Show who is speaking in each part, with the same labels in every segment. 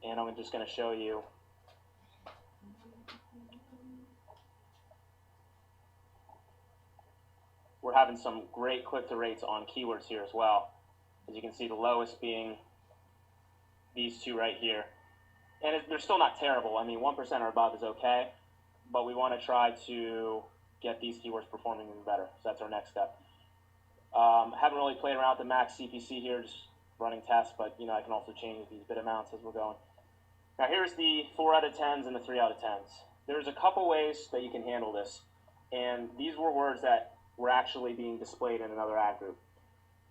Speaker 1: and I'm just going to show you we're having some great click-through rates on keywords here as well. As you can see, the lowest being these two right here. And they're still not terrible. I mean, 1% or above is okay, but we want to try to get these keywords performing even better. So that's our next step. Haven't really played around with the max CPC here, just running tests, but I can also change these bit amounts as we're going. Now here's the 4 out of 10s and the 3 out of 10s. There's a couple ways that you can handle this, and these were words that were actually being displayed in another ad group.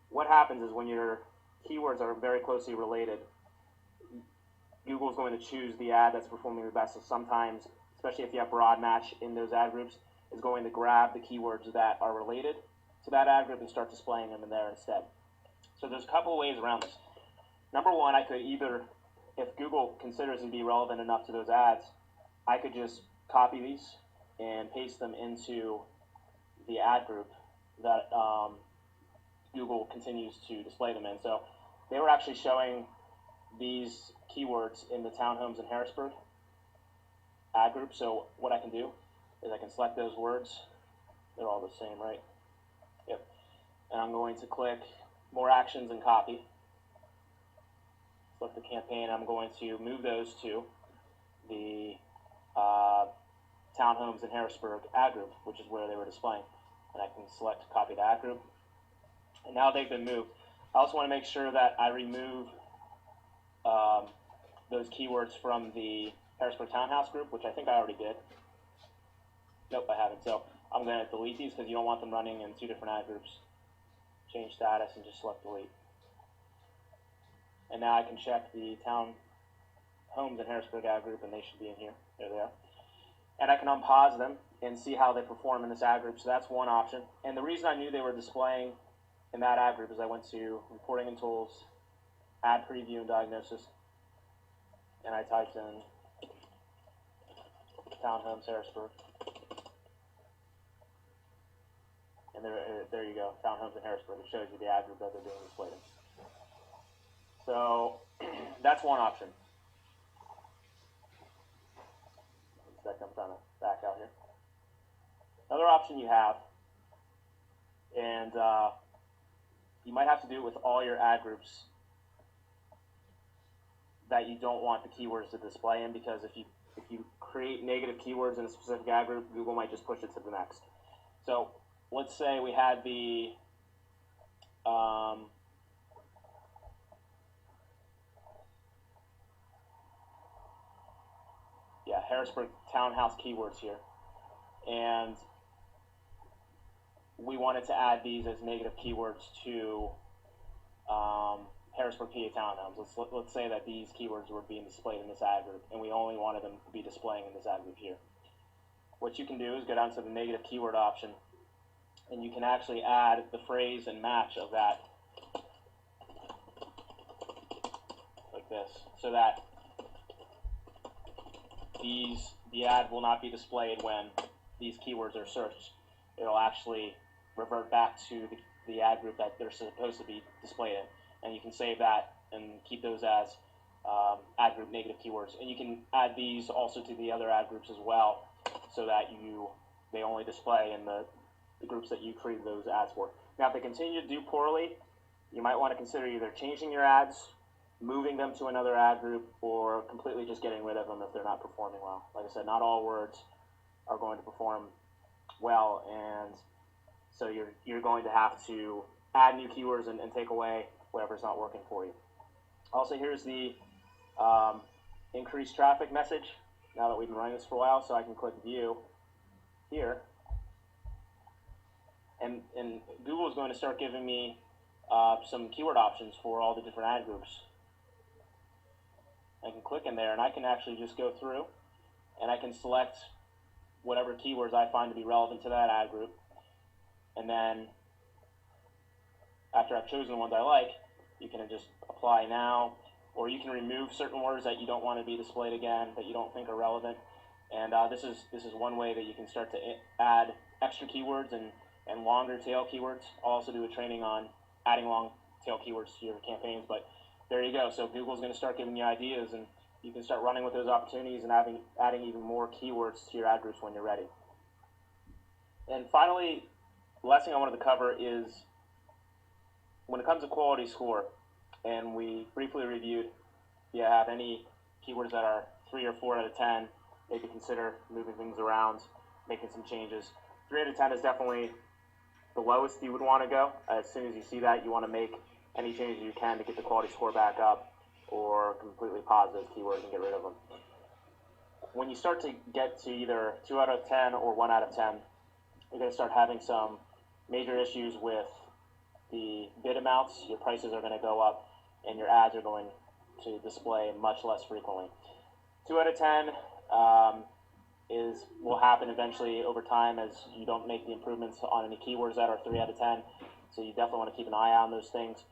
Speaker 1: What happens is when your keywords are very closely related, Google's going to choose the ad that's performing the best. So sometimes, especially if you have broad match in those ad groups, is going to grab the keywords that are related to that ad group and start displaying them in there instead. So there's a couple of ways around this. Number one, I could either, if Google considers it to be relevant enough to those ads, I could just copy these and paste them into the ad group that Google continues to display them in. So they were actually showing these keywords in the townhomes in Harrisburg ad group. So what I can do is I can select those words. They're all the same, right? Yep. And I'm going to click More Actions and Copy. Select the campaign. I'm going to move those to the townhomes in Harrisburg ad group, which is where they were displaying. And I can select Copy to ad group. And now they've been moved. I also want to make sure that I remove those keywords from the Harrisburg Townhouse group, which I think I already did. Nope, I haven't. So I'm going to delete these because you don't want them running in two different ad groups. Change status and just select delete. And now I can check the townhomes in Harrisburg ad group, and they should be in here. There they are. And I can unpause them and see how they perform in this ad group. So that's one option. And the reason I knew they were displaying in that ad group is I went to Reporting and Tools, Ad Preview and Diagnosis, and I typed in Townhomes Harrisburg. And there you go, Townhomes in Harrisburg. It shows you the ad group that they're being displayed in. So that's one option. One second, I'm trying to back out here. Another option you have, and you might have to do it with all your ad groups that you don't want the keywords to display in, because if you create negative keywords in a specific ad group, Google might just push it to the next. So let's say we had the Harrisburg Townhouse keywords here, and we wanted to add these as negative keywords to Harrisburg PA Townhomes. Let's say that these keywords were being displayed in this ad group, and we only wanted them to be displaying in this ad group here. What you can do is go down to the negative keyword option, and you can actually add the phrase and match of that like this, so that the ad will not be displayed when these keywords are searched. It'll actually revert back to the ad group that they're supposed to be displayed in. And you can save that and keep those as ad group negative keywords. And you can add these also to the other ad groups as well, so that they only display in the groups that you created those ads for. Now, if they continue to do poorly, you might want to consider either changing your ads, moving them to another ad group, or completely just getting rid of them if they're not performing well. Like I said, not all words are going to perform well, and so you're going to have to add new keywords and take away whatever's not working for you. Also, here's the increased traffic message, now that we've been running this for a while. So I can click View here, and Google is going to start giving me some keyword options for all the different ad groups. I can click in there, and I can actually just go through, and I can select whatever keywords I find to be relevant to that ad group. And then after I've chosen the ones I like, you can just apply now, or you can remove certain words that you don't want to be displayed again, that you don't think are relevant. And this is one way that you can start to add extra keywords and longer tail keywords. I'll also do a training on adding long tail keywords to your campaigns, but there you go. So Google's going to start giving you ideas, and you can start running with those opportunities and adding even more keywords to your ad groups when you're ready. And finally, the last thing I wanted to cover is when it comes to quality score, and we briefly reviewed, if you have any keywords that are 3 or 4 out of 10, maybe consider moving things around, making some changes. 3 out of 10 is definitely the lowest you would want to go. As soon as you see that, you want to make any changes you can to get the quality score back up, or completely pause those keywords and get rid of them. When you start to get to either 2 out of 10 or 1 out of 10, you're going to start having some major issues with the bid amounts. Your prices are going to go up, and your ads are going to display much less frequently. 2 out of 10 will happen eventually over time as you don't make the improvements on any keywords that are 3 out of 10. So you definitely want to keep an eye on those things.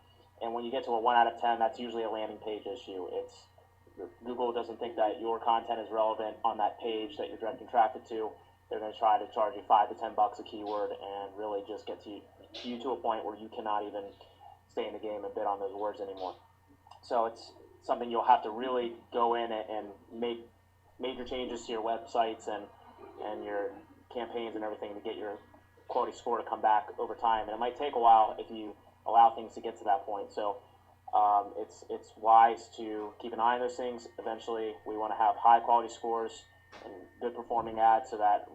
Speaker 1: And when you get to a 1 out of 10, that's usually a landing page issue. Google doesn't think that your content is relevant on that page that you're directing traffic to. They're going to try to charge you $5 to $10 a keyword and really just get you to a point where you cannot even stay in the game and bid on those words anymore. So it's something you'll have to really go in and make major changes to your websites and your campaigns and everything to get your quality score to come back over time. And it might take a while if you allow things to get to that point. So it's wise to keep an eye on those things. Eventually, we want to have high quality scores and good performing ads so that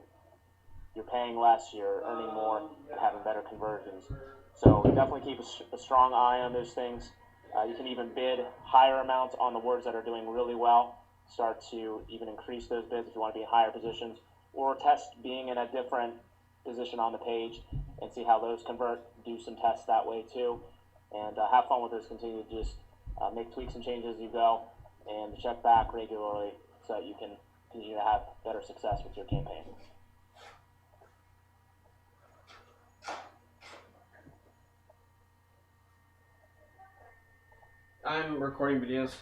Speaker 1: you're paying less, you're earning more, and having better conversions. So definitely keep a strong eye on those things. You can even bid higher amounts on the words that are doing really well. Start to even increase those bids if you want to be in higher positions, or test being in a different position on the page and see how those convert. Do some tests that way too, and have fun with this. Continue to just make tweaks and changes as you go, and check back regularly so that you can continue to have better success with your campaign.
Speaker 2: I'm recording videos.